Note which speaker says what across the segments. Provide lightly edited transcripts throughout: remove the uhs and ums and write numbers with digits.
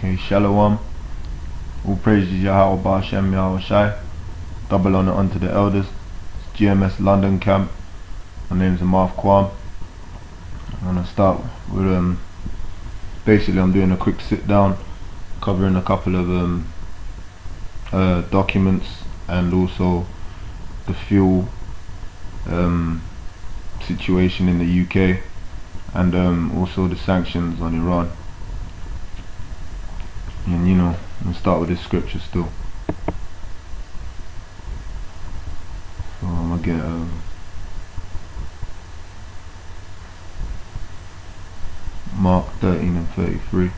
Speaker 1: Okay, Shalom. All praises Yahweh Ba'Shem Yahweh Shai. Double honor unto the elders. It's GMS London camp. My name's Marv Kwam. I'm gonna start with basically I'm doing a quick sit down, covering a couple of documents and also the fuel situation in the UK and also the sanctions on Iran. And you know, we'll start with this scripture still. So I'm gonna get Mark 13 and 33.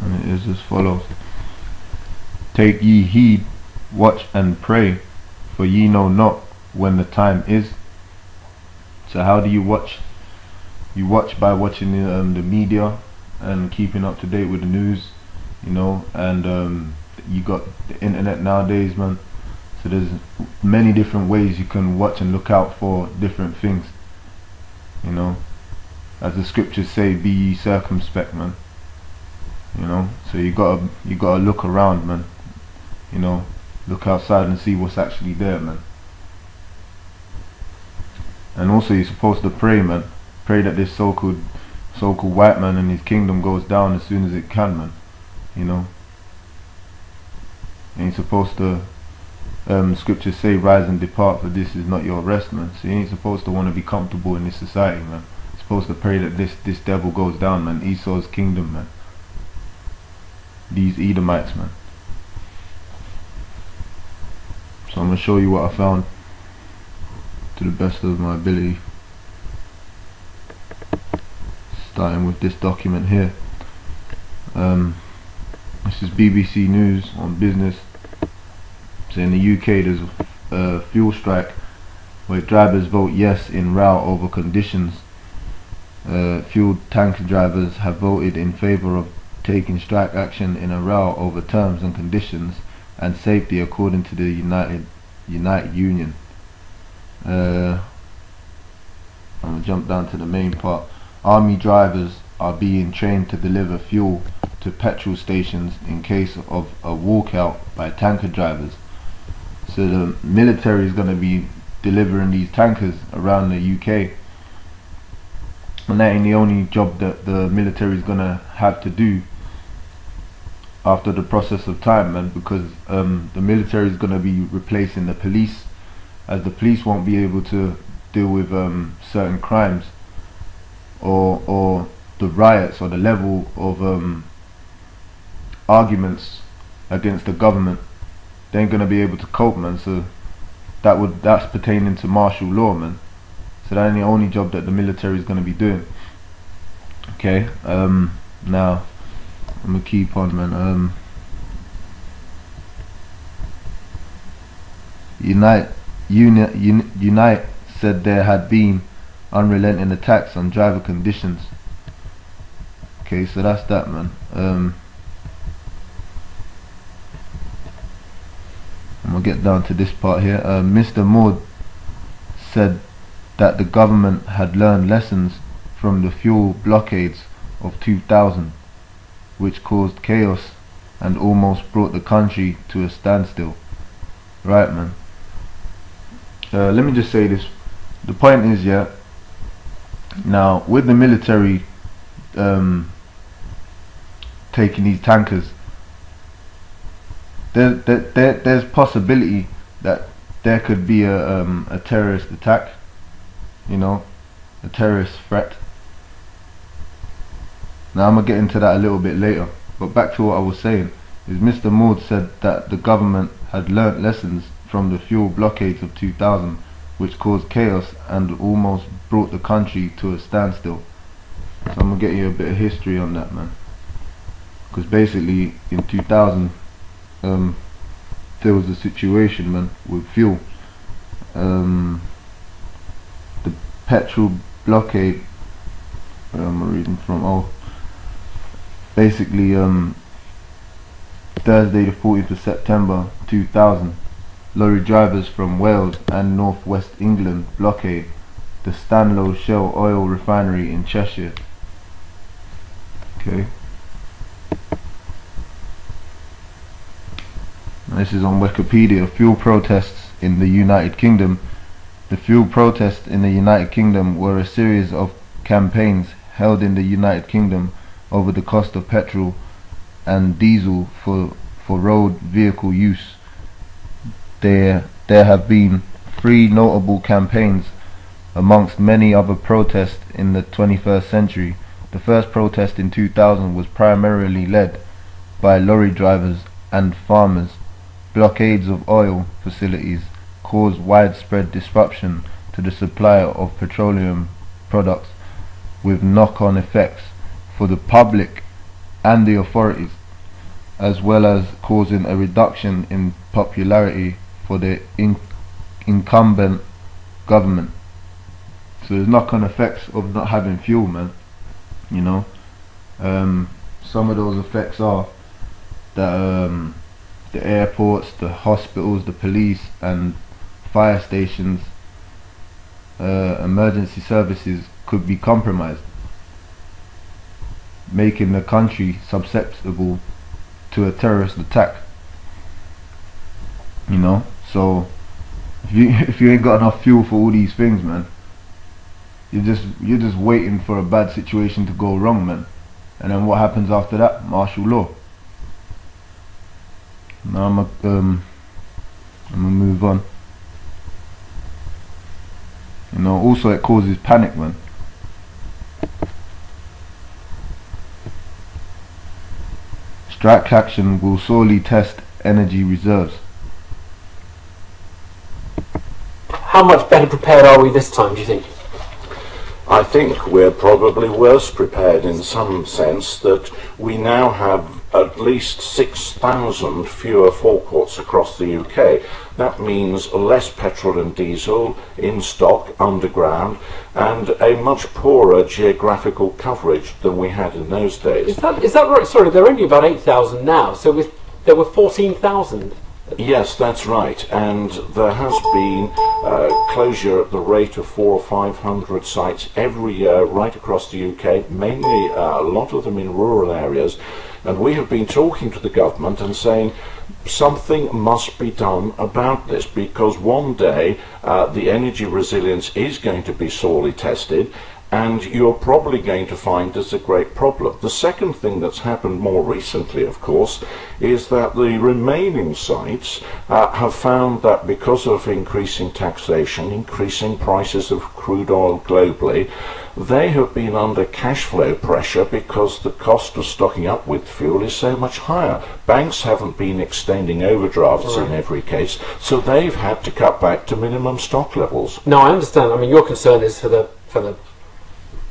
Speaker 1: And it is as follows: Take ye heed, watch and pray, for ye know not when the time is. So how do you watch? You watch by watching the media and keeping up to date with the news, you know, and you got the internet nowadays, man. So there's many different ways you can watch and look out for different things, you know. As the scriptures say, be ye circumspect, man. You know, so you gotta look around, man. You know, look outside and see what's actually there, man. And also you're supposed to pray, man. Pray that this so-called white man and his kingdom goes down as soon as it can, man. You know. And you're supposed to, scriptures say, rise and depart, for this is not your rest, man. So you ain't supposed to want to be comfortable in this society, man. You're supposed to pray that this devil goes down, man. Esau's kingdom, man. These Edomites, man. So I'm gonna show you what I found to the best of my ability. Starting with this document here. This is BBC News on business. So in the UK there's a fuel strike where drivers vote yes in row over conditions. Fuel tanker drivers have voted in favour of taking strike action in a row over terms and conditions and safety, according to the United Union. I'm gonna jump down to the main part. Army drivers are being trained to deliver fuel to petrol stations in case of a walkout by tanker drivers. So the military is going to be delivering these tankers around the UK, and that ain't the only job that the military is going to have to do after the process of time, man, because the military is going to be replacing the police, as the police won't be able to deal with certain crimes or the riots or the level of arguments against the government. They ain't gonna be able to cope, man. So that's pertaining to martial law, man. So that ain't the only job that the military is gonna be doing. Okay, now I'm gonna keep on, man. Unite said there had been unrelenting attacks on driver conditions. Okay, so that's that, man. I'm gonna get down to this part here. Mr. Maud said that the government had learned lessons from the fuel blockades of 2000, which caused chaos and almost brought the country to a standstill. Right, man. Let me just say this. The point is, yeah, now with the military taking these tankers, there's possibility that there could be a terrorist attack, you know, a terrorist threat. Now I'm gonna get into that a little bit later, but back to what I was saying is Mr. Maud said that the government had learnt lessons from the fuel blockades of 2000, which caused chaos and almost brought the country to a standstill. So I'm gonna get you a bit of history on that, man. Because basically in 2000 there was a situation, man, with fuel. The petrol blockade, where am I reading from? Oh, basically Thursday the 14th of September 2000, lorry drivers from Wales and North West England blockade the Stanlow Shell oil refinery in Cheshire. Okay. This is on Wikipedia. Fuel protests in the United Kingdom. The fuel protests in the United Kingdom were a series of campaigns held in the United Kingdom over the cost of petrol and diesel for road vehicle use. There have been 3 notable campaigns amongst many other protests in the 21st century. The first protest in 2000 was primarily led by lorry drivers and farmers. Blockades of oil facilities caused widespread disruption to the supply of petroleum products, with knock-on effects for the public and the authorities, as well as causing a reduction in popularity for the incumbent government. So there's knock-on effects of not having fuel, man. You know, some of those effects are that the airports, the hospitals, the police and fire stations, emergency services could be compromised, making the country susceptible to a terrorist attack. You know, so if you ain't got enough fuel for all these things, man, you're just waiting for a bad situation to go wrong, man. And then what happens after that? Martial law. Now I'm gonna move on. You know, also it causes panic, man. Strike action will sorely test energy reserves.
Speaker 2: How much better prepared are we this time, do you think?
Speaker 3: I think we're probably worse prepared in some sense that we now have at least 6,000 fewer forecourts across the UK. That means less petrol and diesel in stock underground and a much poorer geographical coverage than we had in those days.
Speaker 2: Is that right? Sorry, there are only about 8,000 now, so there were 14,000.
Speaker 3: Yes, that's right, and there has been closure at the rate of 400 or 500 sites every year right across the UK, mainly a lot of them in rural areas, and we have been talking to the government and saying something must be done about this, because one day the energy resilience is going to be sorely tested, and you're probably going to find there's a great problem. The second thing that's happened more recently, of course, is that the remaining sites have found that because of increasing taxation, increasing prices of crude oil globally, they have been under cash flow pressure because the cost of stocking up with fuel is so much higher. Banks haven't been extending overdrafts in every case, so they've had to cut back to minimum stock levels.
Speaker 2: No, I understand. I mean, your concern is for the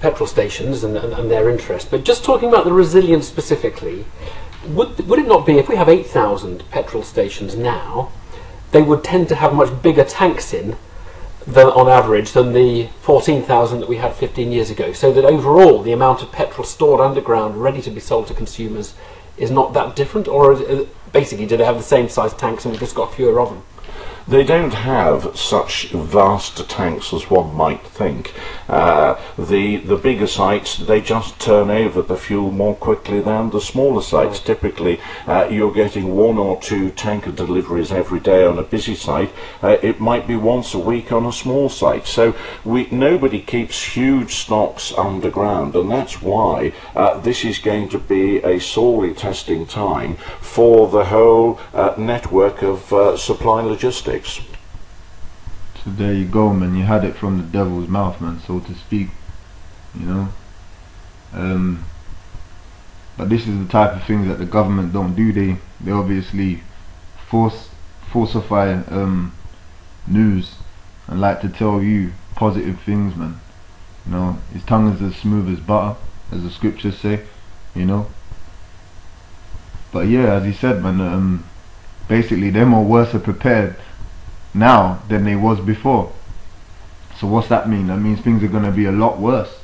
Speaker 2: petrol stations and their interest, but just talking about the resilience specifically, would it not be, if we have 8,000 petrol stations now, they would tend to have much bigger tanks in on average than the 14,000 that we had 15 years ago, so that overall the amount of petrol stored underground ready to be sold to consumers is not that different? Or basically, do they have the same size tanks and we've just got fewer of them?
Speaker 3: They don't have such vast tanks as one might think. The bigger sites, they just turn over the fuel more quickly than the smaller sites. Typically, you're getting 1 or 2 tanker deliveries every day on a busy site. It might be once a week on a small site. So nobody keeps huge stocks underground, and that's why this is going to be a sorely testing time for the whole network of supply logistics.
Speaker 1: So there you go, man. You had it from the devil's mouth, man, so to speak. You know, but this is the type of things that the government don't do. They obviously falsify news and like to tell you positive things, man. You know, his tongue is as smooth as butter, as the scriptures say. You know. But yeah, as he said, man, basically they're more worse prepared now than they was before. So what's that mean? That means things are going to be a lot worse.